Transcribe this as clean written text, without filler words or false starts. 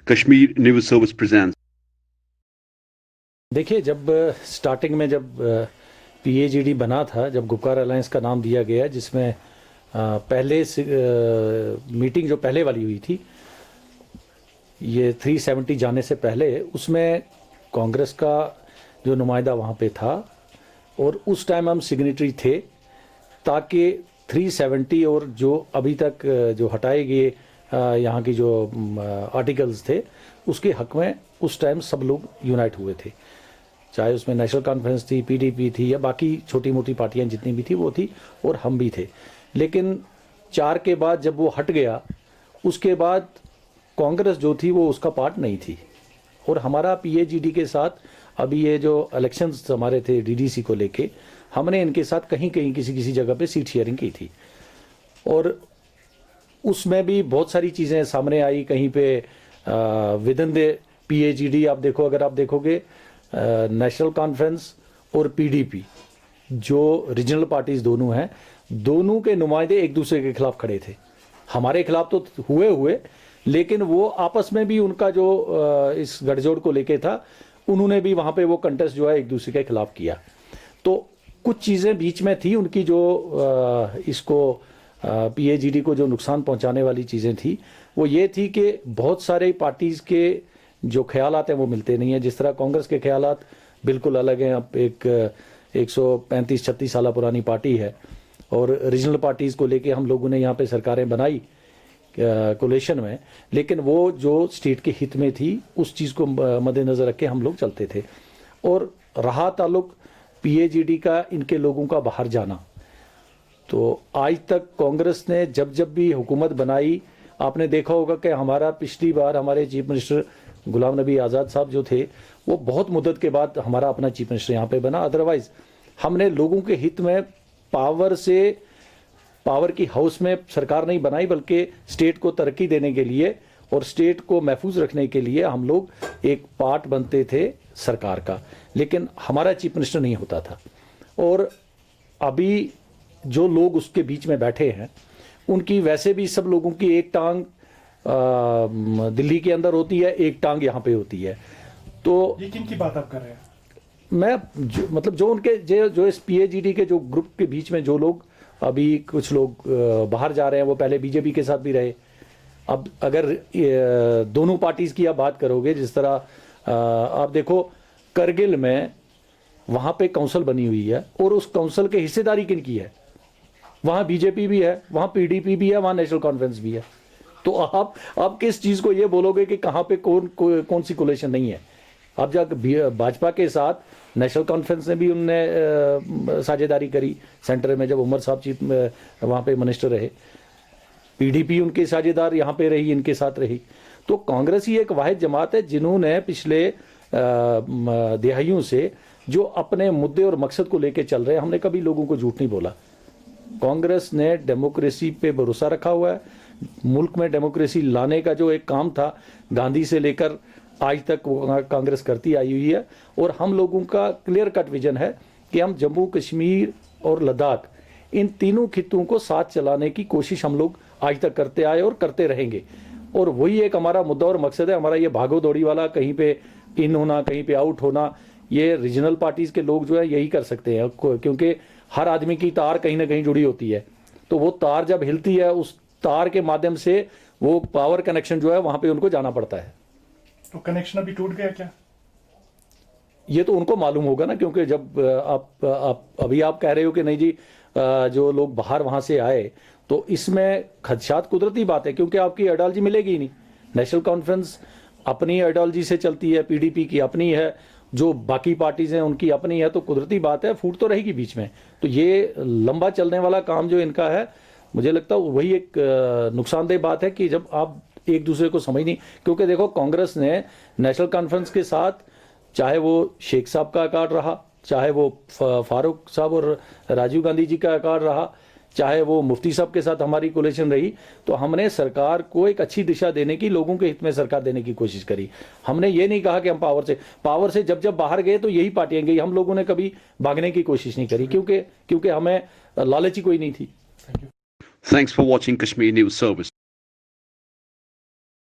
Kashmir News Service presents. देखिए, जब starting में जब पीएजीडी बना था, जब गुपकार अलायंस का नाम दिया गया, जिसमें पहले मीटिंग जो पहले वाली हुई थी, ये 370 जाने से पहले, उसमें कांग्रेस का जो नुमाइंदा वहाँ पे था और उस टाइम हम सिग्नेटरी थे, ताकि 370 और जो अभी तक जो हटाए गए यहाँ की जो आर्टिकल्स थे, उसके हक में उस टाइम सब लोग यूनाइट हुए थे। चाहे उसमें नेशनल कॉन्फ्रेंस थी, पीडीपी थी, या बाकी छोटी मोटी पार्टियां जितनी भी थी वो थी, और हम भी थे। लेकिन 4 के बाद जब वो हट गया, उसके बाद कांग्रेस जो थी वो उसका पार्ट नहीं थी। और हमारा पीएजीडी के साथ अभी ये जो इलेक्शंस हमारे थे डीडीसी को लेके, हमने इनके साथ कहीं कहीं किसी जगह पे सीट शेयरिंग की थी, और उसमें भी बहुत सारी चीज़ें सामने आई। कहीं पे विद इन द पीएजीडी आप देखो, अगर आप देखोगे नेशनल कॉन्फ्रेंस और पीडीपी जो रीजनल पार्टीज दोनों हैं, दोनों के नुमाइंदे एक दूसरे के खिलाफ खड़े थे। हमारे खिलाफ तो हुए, लेकिन वो आपस में भी उनका जो इस गठजोड़ को लेके था, उन्होंने भी वहाँ पे वो कंटेस्ट जो है एक दूसरे के खिलाफ किया। तो कुछ चीज़ें बीच में थी उनकी जो इसको पीएजीडी को जो नुकसान पहुंचाने वाली चीज़ें थी, वो ये थी कि बहुत सारे पार्टीज़ के जो ख्यालात हैं वो मिलते नहीं हैं। जिस तरह कांग्रेस के ख्यालात बिल्कुल अलग हैं। अब एक 135-36 साल पुरानी पार्टी है, और रीजनल पार्टीज़ को लेके हम लोगों ने यहाँ पे सरकारें बनाई कोलेशन में, लेकिन वो जो स्टेट के हित में थी उस चीज़ को मद्देनज़र रख के हम लोग चलते थे। और रहा ताल्लुक पीएजीडी का इनके लोगों का बाहर जाना, तो आज तक कांग्रेस ने जब भी हुकूमत बनाई, आपने देखा होगा कि हमारा पिछली बार हमारे चीफ मिनिस्टर गुलाम नबी आज़ाद साहब जो थे, वो बहुत मुद्दत के बाद हमारा अपना चीफ मिनिस्टर यहाँ पे बना। अदरवाइज हमने लोगों के हित में पावर की हाउस में सरकार नहीं बनाई, बल्कि स्टेट को तरक्की देने के लिए और स्टेट को महफूज रखने के लिए हम लोग एक पार्ट बनते थे सरकार का, लेकिन हमारा चीफ मिनिस्टर नहीं होता था। और अभी जो लोग उसके बीच में बैठे हैं, उनकी वैसे भी सब लोगों की एक टांग दिल्ली के अंदर होती है, एक टांग यहाँ पे होती है। तो ये किन की बात आप कर रहे हैं? मैं जो उनके जो इस पीएजीडी के जो ग्रुप के बीच में जो लोग, अभी कुछ लोग बाहर जा रहे हैं, वो पहले बीजेपी के साथ भी रहे। अब अगर दोनों पार्टीज की आप बात करोगे, जिस तरह आप देखो करगिल में वहाँ पे काउंसिल बनी हुई है, और उस काउंसिल के हिस्सेदारी किन की है? वहाँ बीजेपी भी है, वहाँ पीडीपी भी है, वहाँ नेशनल कॉन्फ्रेंस भी है। तो आप किस चीज़ को ये बोलोगे कि कहाँ पे कौन सी कोलेशन नहीं है? अब जब भाजपा के साथ नेशनल कॉन्फ्रेंस ने भी उनने साझेदारी करी सेंटर में, जब उमर साहब चीफ वहाँ पे मिनिस्टर रहे, पीडीपी उनके साझेदार यहाँ पे रही, इनके साथ रही। तो कांग्रेस ही एक वाहिद जमात है जिन्होंने पिछले दिहाइयों से जो अपने मुद्दे और मकसद को लेके चल रहे हैं। हमने कभी लोगों को झूठ नहीं बोला। कांग्रेस ने डेमोक्रेसी पे भरोसा रखा हुआ है। मुल्क में डेमोक्रेसी लाने का जो एक काम था, गांधी से लेकर आज तक वो कांग्रेस करती आई हुई है। और हम लोगों का क्लियर कट विजन है कि हम जम्मू कश्मीर और लद्दाख, इन तीनों खित्तों को साथ चलाने की कोशिश हम लोग आज तक करते आए और करते रहेंगे। और वही एक हमारा मुद्दा और मकसद है। हमारा ये भागो दौड़ी वाला, कहीं पे इन होना, कहीं पे आउट होना, ये रीजनल पार्टीज के लोग जो है यही कर सकते हैं, क्योंकि हर आदमी की तार कहीं ना कहीं जुड़ी होती है। तो वो तार जब हिलती है, उस तार के माध्यम से वो पावर कनेक्शन जो है वहां पे उनको जाना पड़ता है। तो कनेक्शन अभी टूट गया क्या? ये तो उनको मालूम होगा ना, क्योंकि जब अभी आप कह रहे हो कि नहीं जी, जो लोग बाहर वहां से आए, तो इसमें खदशात कुदरती बात है, क्योंकि आपकी आइडियोलॉजी मिलेगी ही नहीं। नेशनल कॉन्फ्रेंस अपनी आइडियोलॉजी से चलती है, पीडीपी की अपनी है, जो बाकी पार्टीज हैं उनकी अपनी है, तो कुदरती बात है फूट तो रहेगी बीच में। तो ये लंबा चलने वाला काम जो इनका है, मुझे लगता है वही एक नुकसानदेह बात है कि जब आप एक दूसरे को समझ नहीं। क्योंकि देखो, कांग्रेस ने नेशनल कॉन्फ्रेंस के साथ, चाहे वो शेख साहब का अकार्ड रहा, चाहे वो फारूक साहब और राजीव गांधी जी का अकार्ड रहा, चाहे वो मुफ्ती साहब के साथ हमारी कोलेशन रही, तो हमने सरकार को एक अच्छी दिशा देने की, लोगों के हित में सरकार देने की कोशिश करी। हमने ये नहीं कहा कि हम पावर से जब बाहर गए तो यही पार्टियां गई। हम लोगों ने कभी भागने की कोशिश नहीं करी, क्योंकि हमें लालची कोई नहीं थी। Thanks for watching Kashmir News Service.